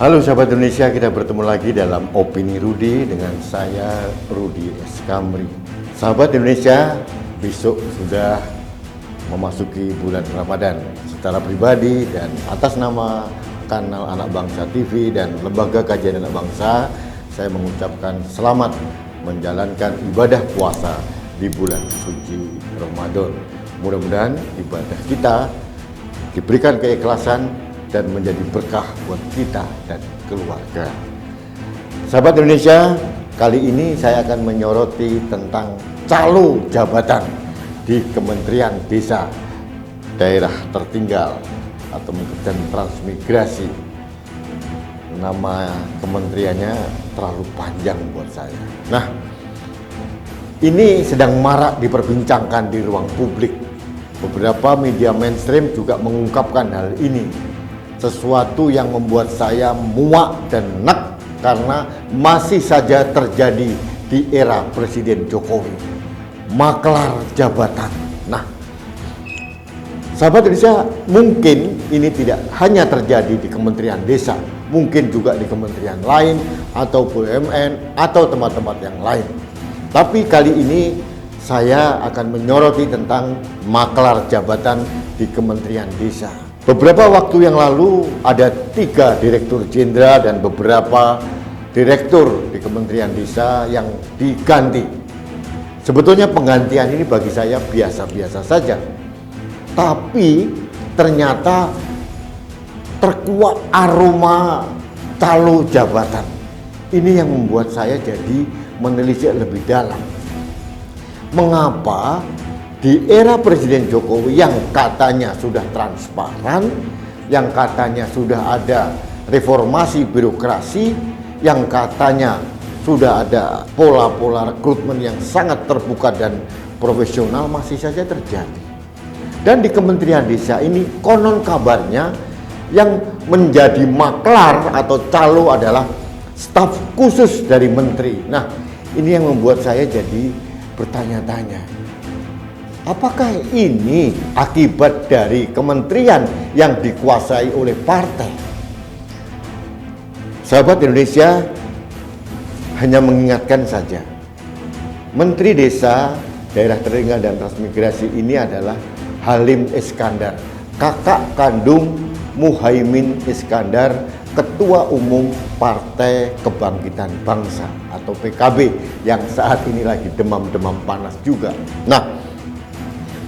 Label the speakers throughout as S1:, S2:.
S1: Halo sahabat Indonesia, kita bertemu lagi dalam Opini Rudi dengan saya Rudi S. Kamri. Sahabat Indonesia, besok sudah memasuki bulan Ramadan. Secara pribadi dan atas nama kanal Anak Bangsa TV dan Lembaga Kajian Anak Bangsa, saya mengucapkan selamat menjalankan ibadah puasa di bulan suci Ramadan. Mudah-mudahan ibadah kita diberikan keikhlasan dan menjadi berkah buat kita dan keluarga. Sahabat Indonesia, kali ini saya akan menyoroti tentang calo jabatan di Kementerian Desa Daerah Tertinggal atau mungkin transmigrasi. Nama kementeriannya terlalu panjang buat saya. Nah, ini sedang marak diperbincangkan di ruang publik. Beberapa media mainstream juga mengungkapkan hal ini. Sesuatu yang membuat saya muak dan nek karena masih saja terjadi di era Presiden Jokowi. Maklar jabatan. Nah, sahabat Indonesia, mungkin ini tidak hanya terjadi di Kementerian Desa, mungkin juga di kementerian lain atau BUMN atau tempat-tempat yang lain. Tapi kali ini saya akan menyoroti tentang maklar jabatan di Kementerian Desa. Beberapa waktu yang lalu ada 3 direktur jenderal dan beberapa direktur di Kementerian Desa yang diganti. Sebetulnya penggantian ini bagi saya biasa-biasa saja. Tapi ternyata terkuak aroma calo jabatan. Ini yang membuat saya jadi menelisik lebih dalam. Mengapa di era Presiden Jokowi yang katanya sudah transparan, yang katanya sudah ada reformasi birokrasi, yang katanya sudah ada pola-pola rekrutmen yang sangat terbuka dan profesional, masih saja terjadi. Dan di Kementerian Desa ini konon kabarnya yang menjadi maklar atau calo adalah staf khusus dari menteri. Nah, ini yang membuat saya jadi bertanya-tanya. Apakah ini akibat dari kementerian yang dikuasai oleh partai? Sahabat Indonesia, hanya mengingatkan saja, Menteri Desa, Daerah Tertinggal dan Transmigrasi ini adalah Halim Iskandar, kakak kandung Muhaimin Iskandar, Ketua Umum Partai Kebangkitan Bangsa atau PKB yang saat ini lagi demam-demam panas juga. Nah,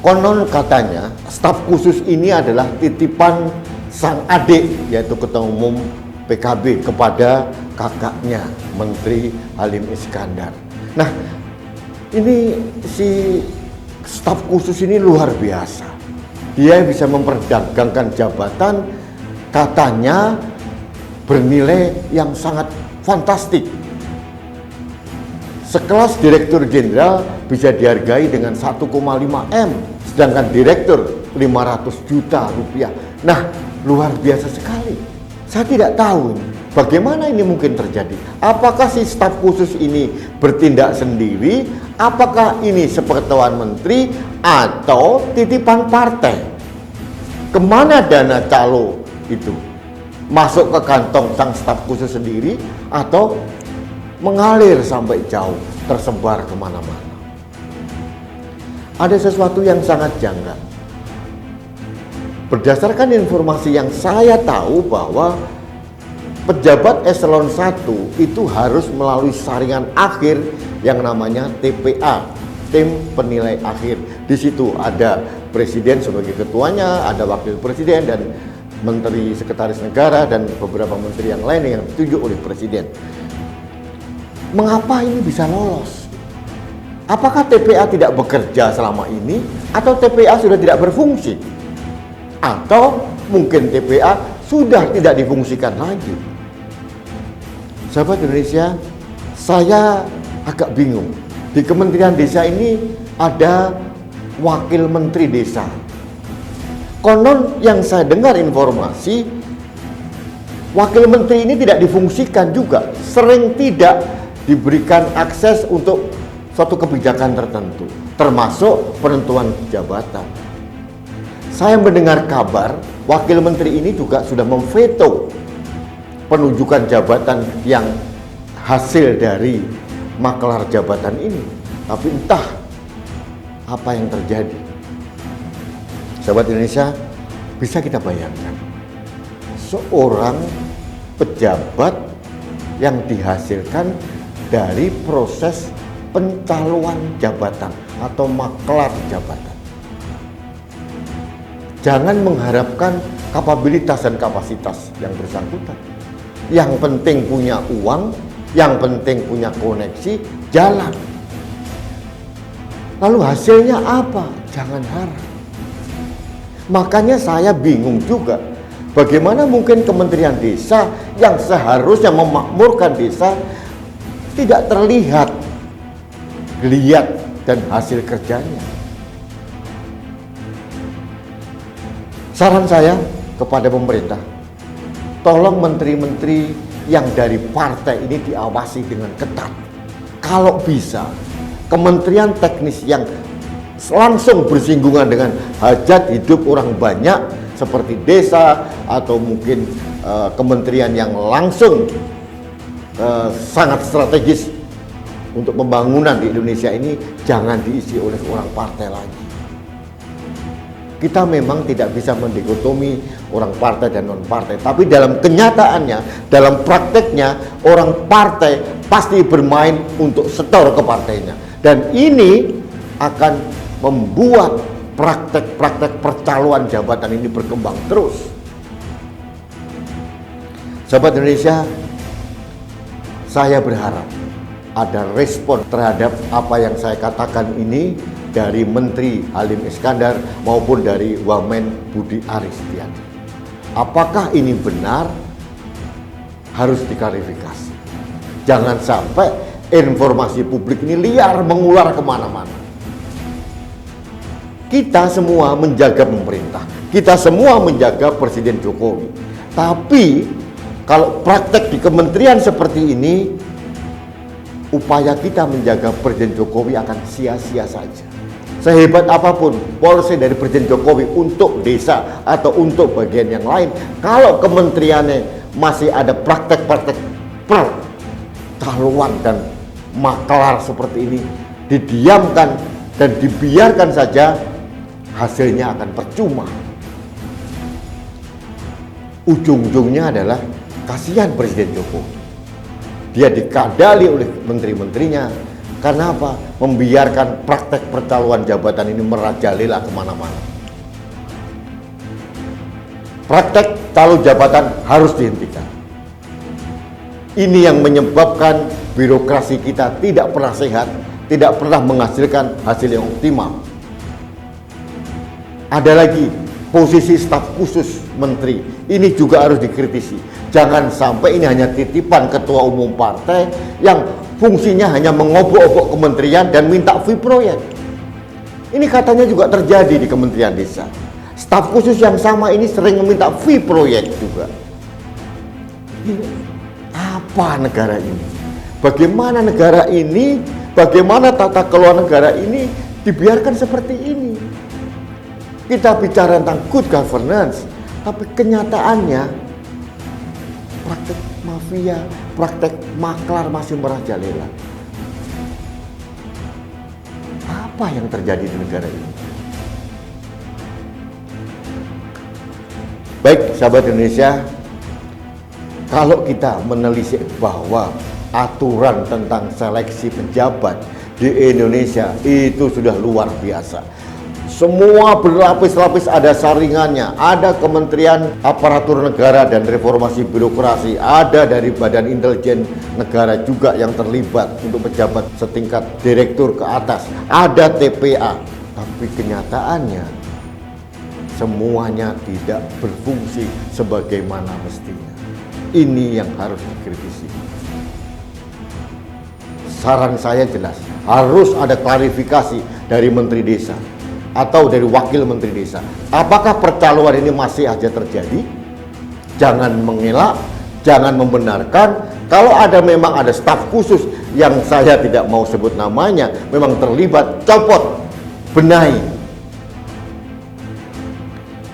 S1: konon katanya staf khusus ini adalah titipan sang adik yaitu Ketua Umum PKB kepada kakaknya Menteri Halim Iskandar. Nah, ini si staf khusus ini luar biasa. Dia bisa memperdagangkan jabatan katanya bernilai yang sangat fantastik. Sekelas direktur jenderal bisa dihargai dengan 1,5 M, sedangkan direktur 500 juta rupiah. Nah, luar biasa sekali. Saya tidak tahu bagaimana ini mungkin terjadi. Apakah si staf khusus ini bertindak sendiri? Apakah ini sepengetahuan menteri atau titipan partai? Kemana dana calo itu? Masuk ke kantong sang staf khusus sendiri atau mengalir sampai jauh, tersebar kemana-mana? Ada sesuatu yang sangat janggal. Berdasarkan informasi yang saya tahu bahwa pejabat eselon 1 itu harus melalui saringan akhir yang namanya TPA, tim penilai akhir. Di situ ada presiden sebagai ketuanya, ada wakil presiden dan menteri sekretaris negara dan beberapa menteri yang lain yang ditunjuk oleh presiden. Mengapa ini bisa lolos? Apakah TPA tidak bekerja selama ini? Atau TPA sudah tidak berfungsi? Atau mungkin TPA sudah tidak difungsikan lagi? Sahabat Indonesia, saya agak bingung. Di Kementerian Desa ini ada wakil menteri desa. Konon yang saya dengar informasi, wakil menteri ini tidak difungsikan juga, sering tidak diberikan akses untuk suatu kebijakan tertentu, termasuk penentuan jabatan. Saya mendengar kabar wakil menteri ini juga sudah memveto penunjukan jabatan yang hasil dari maklar jabatan ini. Tapi entah apa yang terjadi. Sahabat Indonesia, bisa kita bayangkan seorang pejabat yang dihasilkan dari proses pencalonan jabatan atau maklar jabatan. Jangan mengharapkan kapabilitas dan kapasitas yang bersangkutan. Yang penting punya uang, yang penting punya koneksi, jalan. Lalu hasilnya apa? Jangan harap. Makanya saya bingung juga, bagaimana mungkin Kementerian Desa yang seharusnya memakmurkan desa tidak terlihat geliat dan hasil kerjanya. Saran saya kepada pemerintah, tolong menteri-menteri yang dari partai ini diawasi dengan ketat. Kalau bisa, kementerian teknis yang langsung bersinggungan dengan hajat hidup orang banyak seperti desa atau mungkin kementerian yang langsung sangat strategis untuk pembangunan di Indonesia ini jangan diisi oleh orang partai lagi. Kita memang tidak bisa mendikotomi orang partai dan non partai, tapi dalam kenyataannya, dalam prakteknya orang partai pasti bermain untuk setor ke partainya, dan ini akan membuat praktek-praktek percalonan jabatan ini berkembang terus. Sahabat Indonesia, saya berharap ada respon terhadap apa yang saya katakan ini dari Menteri Halim Iskandar maupun dari Wamen Budi Aris Setiadi. Apakah ini benar? Harus diklarifikasi. Jangan sampai informasi publik ini liar mengular kemana-mana. Kita semua menjaga pemerintah, kita semua menjaga Presiden Jokowi. Tapi kalau praktek di kementerian seperti ini, upaya kita menjaga Presiden Jokowi akan sia-sia saja. Sehebat apapun polisi dari Presiden Jokowi untuk desa atau untuk bagian yang lain, kalau kementeriannya masih ada praktek-praktek percalonan dan maklar seperti ini, didiamkan dan dibiarkan saja, hasilnya akan percuma. Ujung-ujungnya adalah kasihan Presiden Jokowi. Dia dikadali oleh menteri-menterinya. Karena apa? Membiarkan praktek percalonan jabatan ini merajalela kemana-mana. Praktek calo jabatan harus dihentikan. Ini yang menyebabkan birokrasi kita tidak pernah sehat, tidak pernah menghasilkan hasil yang optimal. Ada lagi posisi staf khusus menteri, ini juga harus dikritisi. Jangan sampai ini hanya titipan ketua umum partai yang fungsinya hanya mengobok-obok kementerian dan minta fee proyek. Ini katanya juga terjadi di Kementerian Desa. Staf khusus yang sama ini sering meminta fee proyek juga. Ini apa negara ini? Bagaimana negara ini? Bagaimana tata kelola negara ini dibiarkan seperti ini? Kita bicara tentang good governance, tapi kenyataannya praktek mafia, praktek maklar masih merajalela. Apa yang terjadi di negara ini? Baik, sahabat Indonesia, kalau kita menelisik bahwa aturan tentang seleksi pejabat di Indonesia itu sudah luar biasa. Semua berlapis-lapis ada saringannya, ada Kementerian Aparatur Negara dan Reformasi Birokrasi, ada dari Badan Intelijen Negara juga yang terlibat untuk pejabat setingkat direktur ke atas, ada TPA. Tapi kenyataannya semuanya tidak berfungsi sebagaimana mestinya. Ini yang harus dikritisi. Saran saya jelas, harus ada klarifikasi dari Menteri Desa atau dari wakil menteri desa. Apakah percalonan ini masih aja terjadi? Jangan mengelak, jangan membenarkan. Kalau ada memang ada staf khusus yang saya tidak mau sebut namanya, memang terlibat, copot, benahi.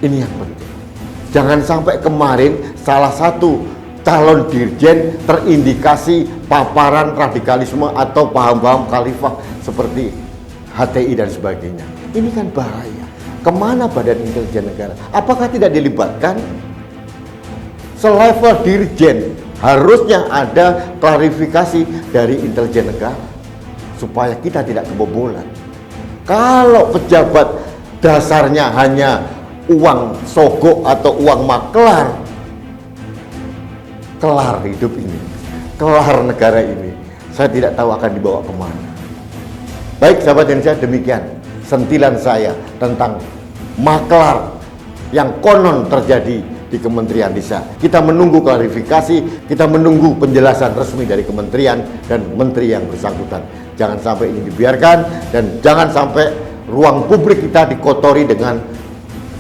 S1: Ini yang penting. Jangan sampai kemarin salah satu calon dirjen terindikasi paparan radikalisme atau paham-paham khalifah seperti HTI dan sebagainya. Ini kan bahaya. Kemana Badan Intelijen Negara? Apakah tidak dilibatkan? Selevel dirjen harusnya ada klarifikasi dari intelijen negara supaya kita tidak kebobolan. Kalau pejabat dasarnya hanya uang sogok atau uang maklar, kelar hidup ini, kelar negara ini. Saya tidak tahu akan dibawa kemana. Baik sahabat Indonesia, demikian sentilan saya tentang maklar yang konon terjadi di Kementerian Desa. Kita menunggu klarifikasi, kita menunggu penjelasan resmi dari kementerian dan menteri yang bersangkutan. Jangan sampai ini dibiarkan dan jangan sampai ruang publik kita dikotori dengan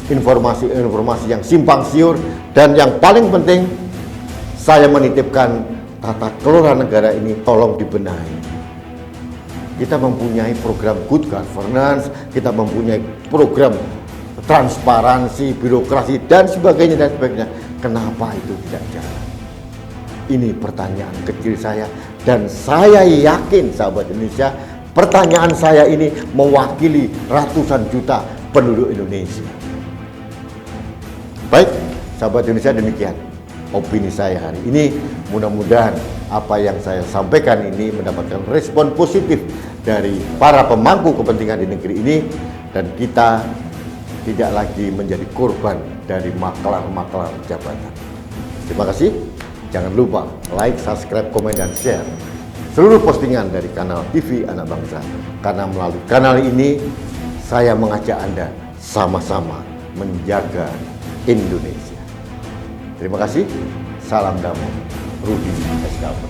S1: informasi-informasi yang simpang siur. Dan yang paling penting, saya menitipkan tata kelola negara ini tolong dibenahi. Kita mempunyai program good governance, kita mempunyai program transparansi, birokrasi, dan sebagainya. Kenapa itu tidak jalan? Ini pertanyaan kecil saya, dan saya yakin sahabat Indonesia, pertanyaan saya ini mewakili ratusan juta penduduk Indonesia. Baik, sahabat Indonesia, demikian opini saya hari ini. Mudah-mudahan apa yang saya sampaikan ini mendapatkan respon positif dari para pemangku kepentingan di negeri ini, dan kita tidak lagi menjadi korban dari maklar-maklar jabatan. Terima kasih. Jangan lupa like, subscribe, komen, dan share seluruh postingan dari kanal TV Anak Bangsa. Karena melalui kanal ini, saya mengajak Anda sama-sama menjaga Indonesia. Terima kasih. Salam damai. Rudi SKP.